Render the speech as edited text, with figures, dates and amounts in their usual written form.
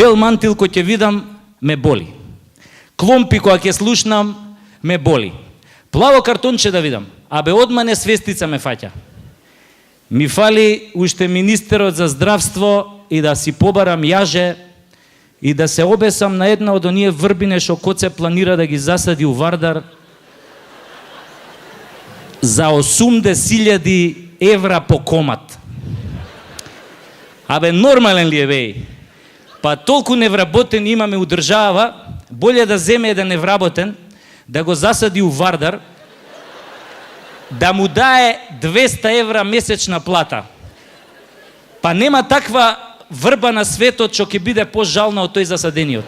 Бел мантил кој ќе видам, ме боли. Кломпи која ќе слушнам, ме боли. Плаво картонче да видам, абе одмане свестица ме фаќа. Ми фали уште министерот за здравство и да си побарам јаже и да се обесам на една од оние врбине што Коце планира да ги засади у Вардар за 80.000 евра по комат. Абе нормален ли е беј? Па толку невработен имаме у држава, боле да земе еден невработен, да го засади у Вардар, да му дае 200 евра месечна плата. Па нема таква врба на светот што ќе биде пожална од тој засадениот.